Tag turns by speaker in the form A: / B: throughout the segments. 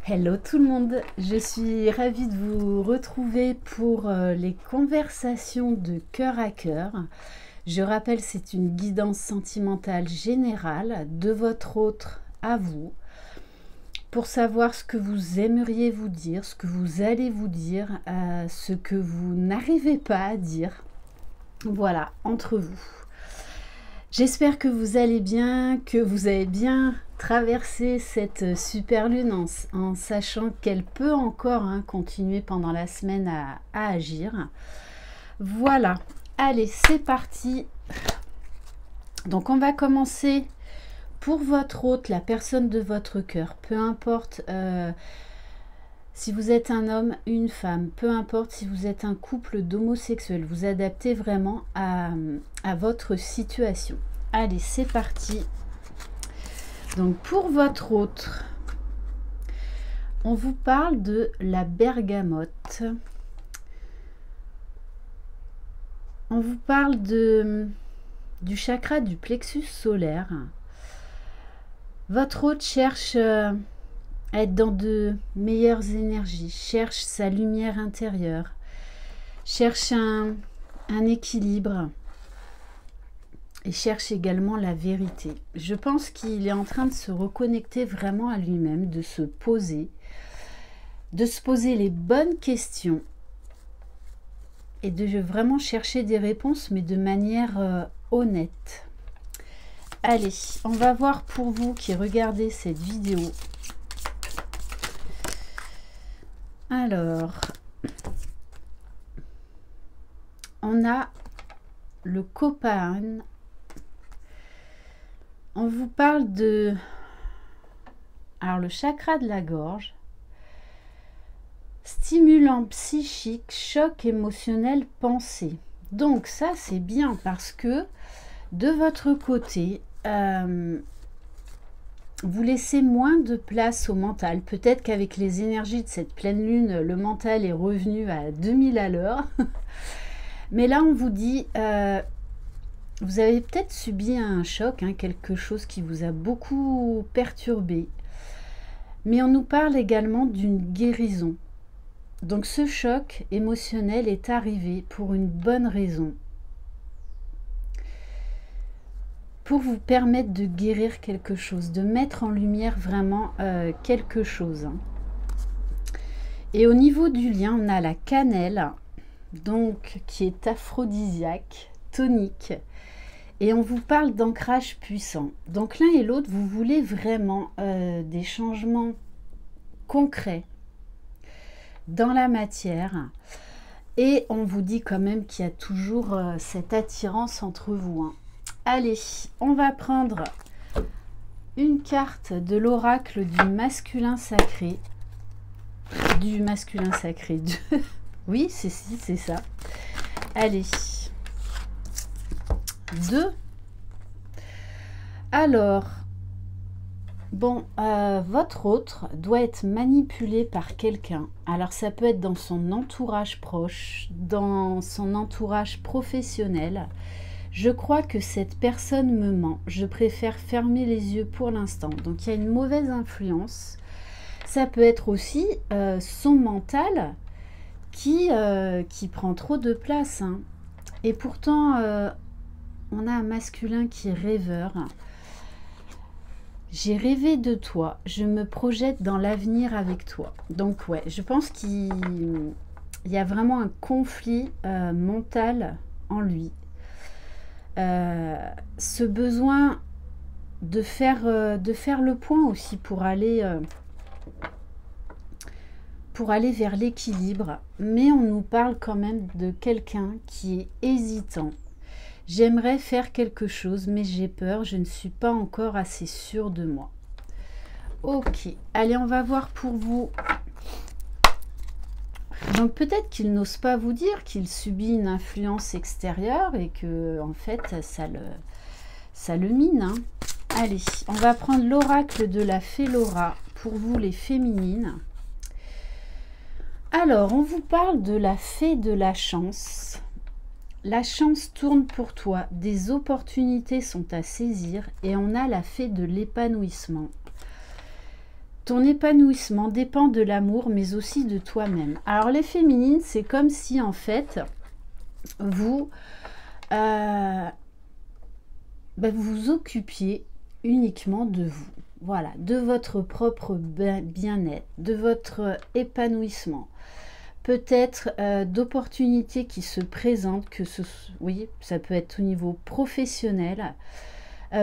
A: Hello tout le monde, je suis ravie de vous retrouver pour les conversations de cœur à cœur. Je rappelle, c'est une guidance sentimentale générale de votre autre à vous pour savoir ce que vous aimeriez vous dire, ce que vous allez vous dire, ce que vous n'arrivez pas à dire. Voilà, entre vous. J'espère que vous allez bien, que vous avez bien traversé cette super lune en sachant qu'elle peut encore continuer pendant la semaine à agir. Voilà, allez, c'est parti. Donc on va commencer pour votre hôte, la personne de votre cœur, peu importe si vous êtes un homme, une femme, peu importe si vous êtes un couple d'homosexuels, vous adaptez vraiment à votre situation. Allez, c'est parti. Donc pour votre autre, on vous parle de la bergamote. On vous parle du chakra du plexus solaire. Votre hôte cherche à être dans de meilleures énergies, cherche sa lumière intérieure, cherche un équilibre et cherche également la vérité. Je pense qu'il est en train de se reconnecter vraiment à lui-même, de se poser les bonnes questions et de vraiment chercher des réponses, mais de manière honnête. Allez, on va voir pour vous qui regardez cette vidéo. Alors, on a le copain. On vous parle de... Alors, le chakra de la gorge. Stimulant psychique, choc émotionnel, pensée. Donc, ça, c'est bien parce que de votre côté, vous laissez moins de place au mental. Peut-être qu'avec les énergies de cette pleine lune, le mental est revenu à 2000 à l'heure. Mais là, on vous dit, vous avez peut-être subi un choc, quelque chose qui vous a beaucoup perturbé. Mais on nous parle également d'une guérison. Donc ce choc émotionnel est arrivé pour une bonne raison. Pour vous permettre de guérir quelque chose, de mettre en lumière vraiment quelque chose. Et au niveau du lien, on a la cannelle, donc qui est aphrodisiaque, tonique. Et on vous parle d'ancrage puissant. Donc l'un et l'autre, vous voulez vraiment des changements concrets dans la matière. Et on vous dit quand même qu'il y a toujours cette attirance entre vous. Allez, on va prendre une carte de l'oracle du masculin sacré. Oui, c'est ça. Allez. 2. Alors, bon, votre autre doit être manipulé par quelqu'un. Alors, ça peut être dans son entourage proche, dans son entourage professionnel. Je crois que cette personne me ment. Je préfère fermer les yeux pour l'instant. Donc, il y a une mauvaise influence. Ça peut être aussi son mental qui prend trop de place. Et pourtant, on a un masculin qui est rêveur. J'ai rêvé de toi. Je me projette dans l'avenir avec toi. Donc, ouais, je pense qu'il y a vraiment un conflit mental en lui. Ce besoin de faire le point aussi pour aller vers l'équilibre, mais on nous parle quand même de quelqu'un qui est hésitant. J'aimerais faire quelque chose, mais j'ai peur, je ne suis pas encore assez sûre de moi. Ok, allez, on va voir pour vous. Donc peut-être qu'il n'ose pas vous dire qu'il subit une influence extérieure et que en fait ça le mine. Allez, on va prendre l'oracle de la fée Laura pour vous les féminines. Alors, on vous parle de la fée de la chance. La chance tourne pour toi, des opportunités sont à saisir et on a la fée de l'épanouissement. ton épanouissement dépend de l'amour, mais aussi de toi-même. Alors les féminines, c'est comme si en fait, vous vous occupiez uniquement de vous. Voilà, de votre propre bien-être, de votre épanouissement. Peut-être d'opportunités qui se présentent, oui, ça peut être au niveau professionnel.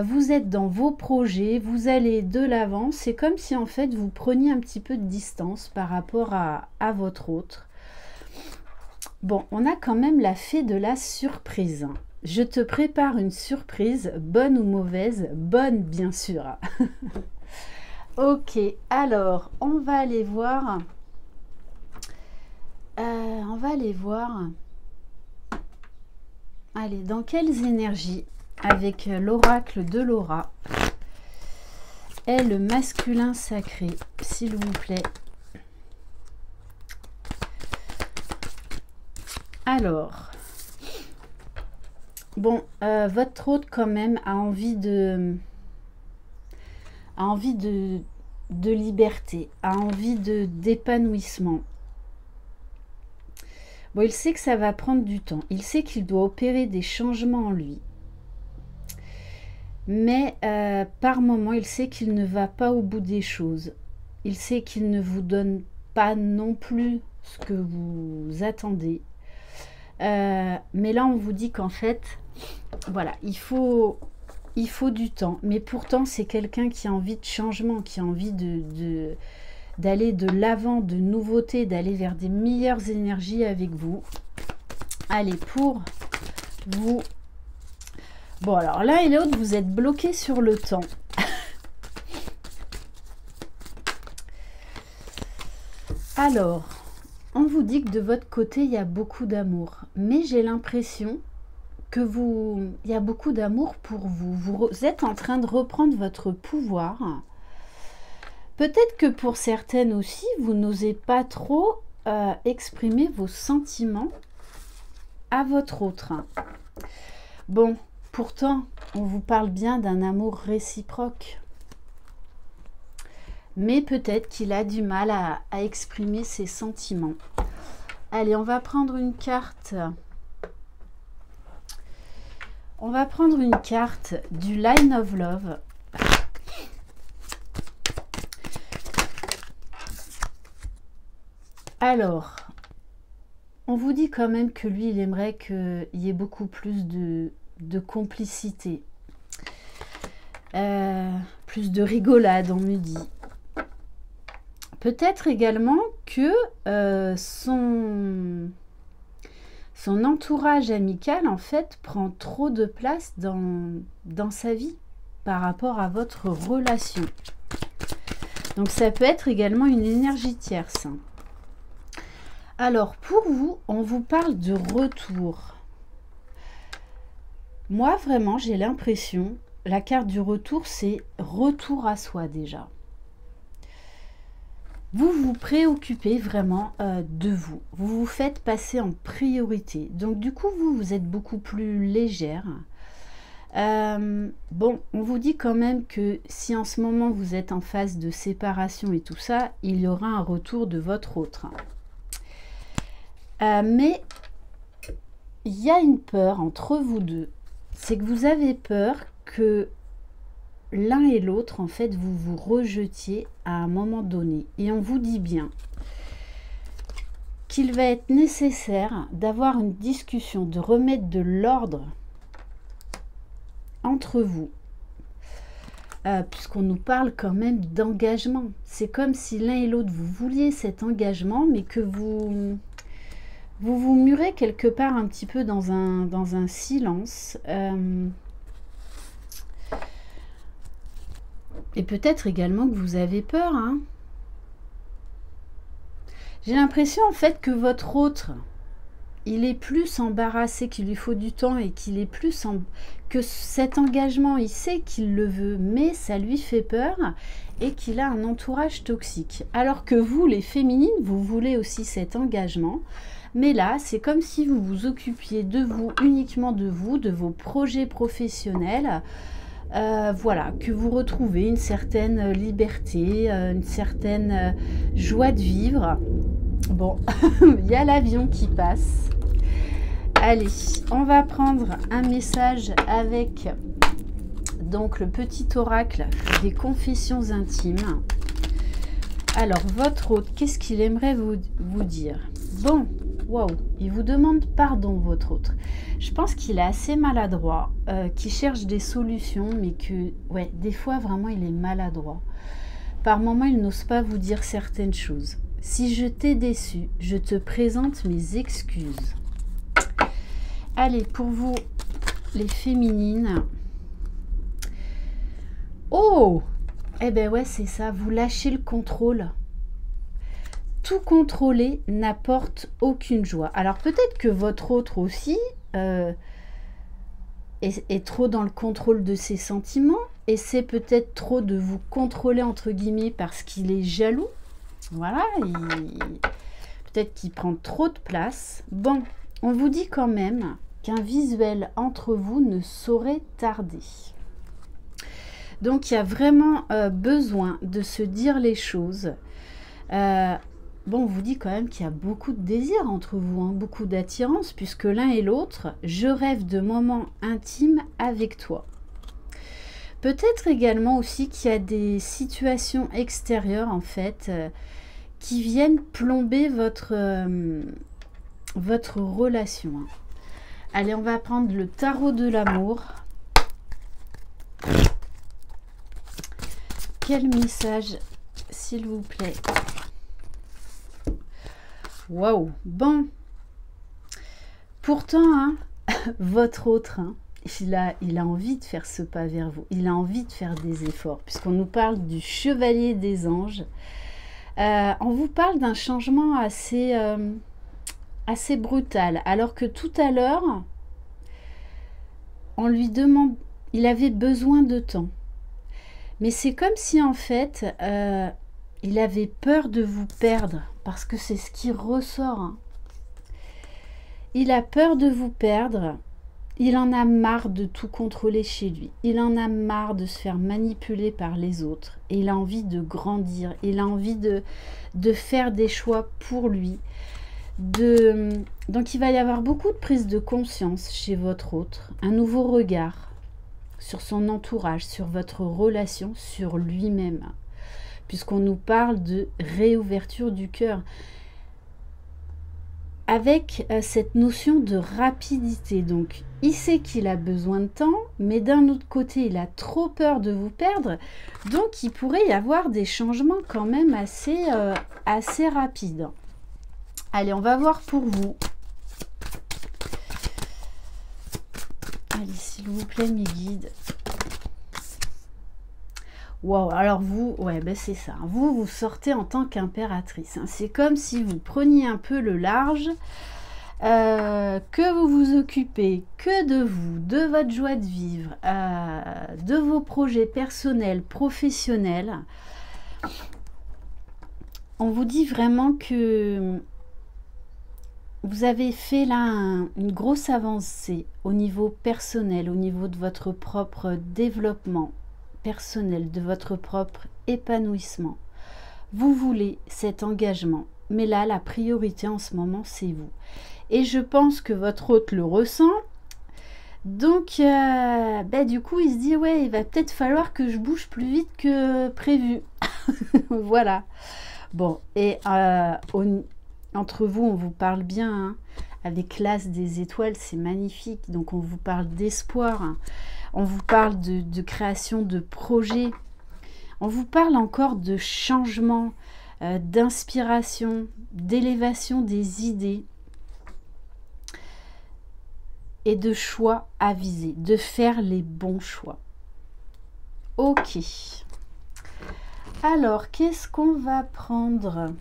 A: Vous êtes dans vos projets, vous allez de l'avant. C'est comme si en fait vous preniez un petit peu de distance par rapport à votre autre. Bon, on a quand même la fée de la surprise. Je te prépare une surprise, bonne ou mauvaise, bonne bien sûr. Ok, alors on va aller voir. Allez, dans quelles énergies, avec l'oracle de Laura, est le masculin sacré, s'il vous plaît. Alors, bon, votre hôte quand même a envie de liberté, a envie d'épanouissement. Bon, il sait que ça va prendre du temps. Il sait qu'il doit opérer des changements en lui. Mais par moment, il sait qu'il ne va pas au bout des choses. Il sait qu'il ne vous donne pas non plus ce que vous attendez. Mais là, on vous dit qu'en fait, voilà, il faut du temps. Mais pourtant, c'est quelqu'un qui a envie de changement, qui a envie d'aller de l'avant, de nouveautés, d'aller vers des meilleures énergies avec vous. Allez, pour vous. Bon, alors l'un et l'autre, vous êtes bloqués sur le temps. Alors, on vous dit que de votre côté, il y a beaucoup d'amour. Mais j'ai l'impression que il y a beaucoup d'amour pour vous. Vous êtes en train de reprendre votre pouvoir. Peut-être que pour certaines aussi, vous n'osez pas trop exprimer vos sentiments à votre autre. Bon, pourtant, on vous parle bien d'un amour réciproque. Mais peut-être qu'il a du mal à exprimer ses sentiments. Allez, on va prendre une carte. On va prendre une carte du Line of Love. Alors, on vous dit quand même que lui, il aimerait qu'il y ait beaucoup plus de complicité. Plus de rigolade, on me dit. Peut-être également que son entourage amical, en fait, prend trop de place dans sa vie par rapport à votre relation. Donc, ça peut être également une énergie tierce. Alors, pour vous, on vous parle de retour. Moi, vraiment, j'ai l'impression, la carte du retour, c'est retour à soi déjà. Vous vous préoccupez vraiment de vous. Vous vous faites passer en priorité. Donc, du coup, vous êtes beaucoup plus légère. Bon, on vous dit quand même que si en ce moment, vous êtes en phase de séparation et tout ça, il y aura un retour de votre autre. Mais il y a une peur entre vous deux. C'est que vous avez peur que l'un et l'autre, en fait, vous vous rejetiez à un moment donné. Et on vous dit bien qu'il va être nécessaire d'avoir une discussion, de remettre de l'ordre entre vous. Puisqu'on nous parle quand même d'engagement. C'est comme si l'un et l'autre, vous vouliez cet engagement, mais que vous murez quelque part un petit peu dans un silence. Et peut-être également que vous avez peur. Hein. J'ai l'impression en fait que votre autre, il est plus embarrassé, qu'il lui faut du temps et qu'il est plus que cet engagement, il sait qu'il le veut, mais ça lui fait peur et qu'il a un entourage toxique. Alors que vous, les féminines, vous voulez aussi cet engagement. Mais là, c'est comme si vous vous occupiez de vous, uniquement de vous, de vos projets professionnels. Voilà, que vous retrouvez une certaine liberté, une certaine joie de vivre. Bon, il y a l'avion qui passe. Allez, on va prendre un message avec donc le petit oracle des confessions intimes. Alors, votre hôte, qu'est-ce qu'il aimerait vous dire? Bon, waouh, il vous demande pardon, votre hôte. Je pense qu'il est assez maladroit, qu'il cherche des solutions, mais que, ouais, des fois, vraiment, il est maladroit. Par moments, il n'ose pas vous dire certaines choses. Si je t'ai déçu, je te présente mes excuses. Allez, pour vous, les féminines. Oh! Eh ben ouais, c'est ça, vous lâchez le contrôle. Tout contrôler n'apporte aucune joie. Alors peut-être que votre autre aussi est trop dans le contrôle de ses sentiments, et c'est peut-être trop de vous contrôler entre guillemets parce qu'il est jaloux. Voilà, peut-être qu'il prend trop de place. Bon, on vous dit quand même qu'un visuel entre vous ne saurait tarder. Donc, il y a vraiment besoin de se dire les choses. Bon, on vous dit quand même qu'il y a beaucoup de désir entre vous, hein, beaucoup d'attirance, puisque l'un et l'autre, je rêve de moments intimes avec toi. Peut-être également aussi qu'il y a des situations extérieures, en fait, qui viennent plomber votre relation. Hein. Allez, on va prendre le tarot de l'amour. Quel message, s'il vous plaît? Waouh! Bon. Pourtant, hein, votre autre, hein, il a envie de faire ce pas vers vous. Il a envie de faire des efforts, puisqu'on nous parle du chevalier des anges. On vous parle d'un changement assez brutal. Alors que tout à l'heure, on lui demande, il avait besoin de temps. Mais c'est comme si en fait, il avait peur de vous perdre, parce que c'est ce qui ressort. Hein. Il a peur de vous perdre, il en a marre de tout contrôler chez lui, il en a marre de se faire manipuler par les autres, et il a envie de grandir, il a envie de faire des choix pour lui. Donc il va y avoir beaucoup de prise de conscience chez votre autre, un nouveau regard sur son entourage, sur votre relation, sur lui-même, puisqu'on nous parle de réouverture du cœur, avec cette notion de rapidité. Donc, il sait qu'il a besoin de temps, mais d'un autre côté, il a trop peur de vous perdre, donc il pourrait y avoir des changements quand même assez rapides. Allez, on va voir pour vous. Allez, s'il vous plaît, mes guides. Wow, alors vous, ouais, ben c'est ça. Vous sortez en tant qu'impératrice. Hein. C'est comme si vous preniez un peu le large, que vous vous occupez que de vous, de votre joie de vivre, de vos projets personnels, professionnels. On vous dit vraiment que vous avez fait là une grosse avancée au niveau personnel, au niveau de votre propre développement personnel, de votre propre épanouissement. Vous voulez cet engagement, mais là, la priorité en ce moment, c'est vous. Et je pense que votre hôte le ressent. Donc, du coup, il se dit, ouais, il va peut-être falloir que je bouge plus vite que prévu. Voilà. Bon, et entre vous, on vous parle bien, hein, avec l'as des étoiles, c'est magnifique. Donc, on vous parle d'espoir, hein. On vous parle de création de projets. On vous parle encore de changement, d'inspiration, d'élévation des idées et de choix avisés, de faire les bons choix. Ok. Alors, qu'est-ce qu'on va prendre?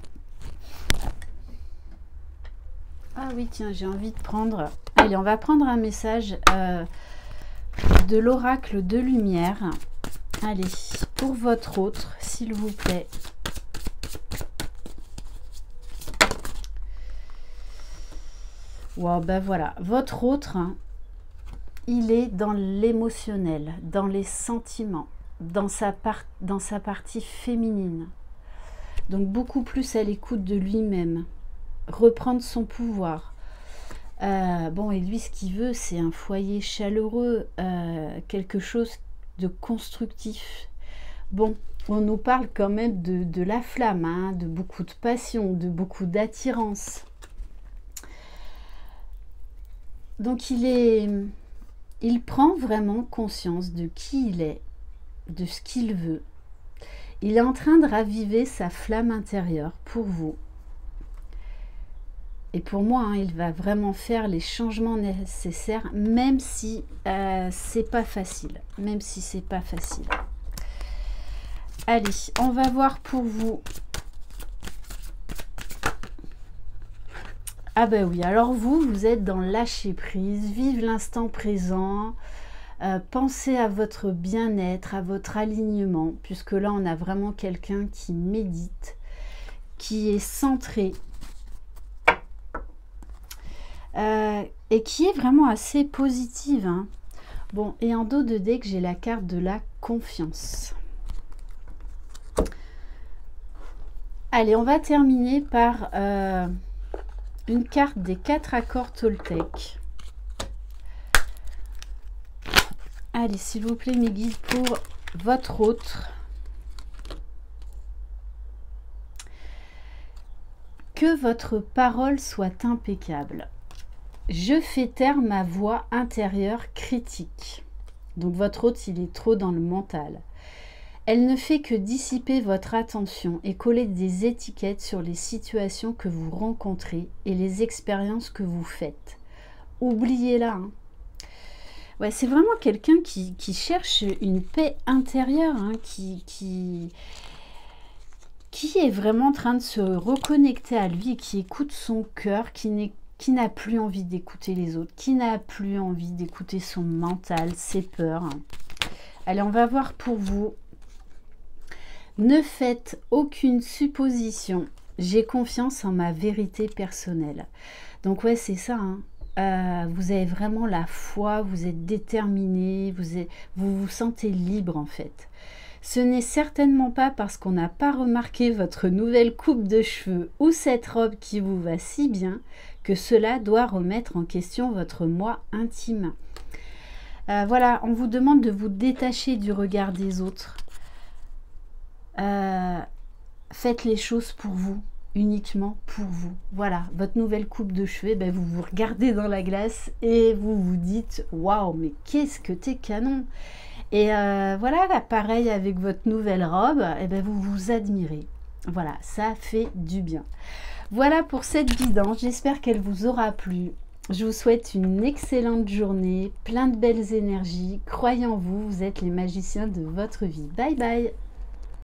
A: Ah oui, tiens, j'ai envie de prendre... Allez, on va prendre un message de l'oracle de lumière. Allez, pour votre autre, s'il vous plaît. Wow, ben voilà, votre autre, hein, il est dans l'émotionnel, dans les sentiments, dans sa partie féminine. Donc beaucoup plus à l'écoute de lui-même, reprendre son pouvoir. Bon, et lui, ce qu'il veut, c'est un foyer chaleureux, quelque chose de constructif. Bon, on nous parle quand même de la flamme, hein, de beaucoup de passion, de beaucoup d'attirance. Donc il prend vraiment conscience de qui il est, de ce qu'il veut. Il est en train de raviver sa flamme intérieure pour vous. Et pour moi, hein, il va vraiment faire les changements nécessaires, même si c'est pas facile. Même si c'est pas facile. Allez, on va voir pour vous. Ah ben oui, alors vous êtes dans lâcher prise, vive l'instant présent, pensez à votre bien-être, à votre alignement, puisque là on a vraiment quelqu'un qui médite, qui est centré, et qui est vraiment assez positive, hein. Bon, et en dos de deck, j'ai la carte de la confiance. Allez, on va terminer par une carte des 4 accords Toltec. Allez, s'il vous plaît, mes guides, pour votre autre. Que votre parole soit impeccable. Je fais taire ma voix intérieure critique. Donc votre hôte, il est trop dans le mental. Elle ne fait que dissiper votre attention et coller des étiquettes sur les situations que vous rencontrez et les expériences que vous faites. Oubliez-la. Hein. Ouais, c'est vraiment quelqu'un qui cherche une paix intérieure, hein, qui est vraiment en train de se reconnecter à lui, qui écoute son cœur, qui n'a plus envie d'écouter les autres, qui n'a plus envie d'écouter son mental, ses peurs. Allez, on va voir pour vous. Ne faites aucune supposition. J'ai confiance en ma vérité personnelle. Donc ouais, c'est ça. Hein. Vous avez vraiment la foi, vous êtes déterminé, vous vous sentez libre en fait. Ce n'est certainement pas parce qu'on n'a pas remarqué votre nouvelle coupe de cheveux ou cette robe qui vous va si bien que cela doit remettre en question votre moi intime. Voilà, on vous demande de vous détacher du regard des autres. Faites les choses pour vous, uniquement pour vous. Voilà, votre nouvelle coupe de cheveux, ben vous vous regardez dans la glace et vous vous dites waouh, mais qu'est-ce que t'es canon! Et voilà, là, pareil avec votre nouvelle robe, et ben vous vous admirez. Voilà, ça fait du bien. Voilà pour cette guidance, j'espère qu'elle vous aura plu. Je vous souhaite une excellente journée, plein de belles énergies. Croyez en vous, vous êtes les magiciens de votre vie. Bye bye!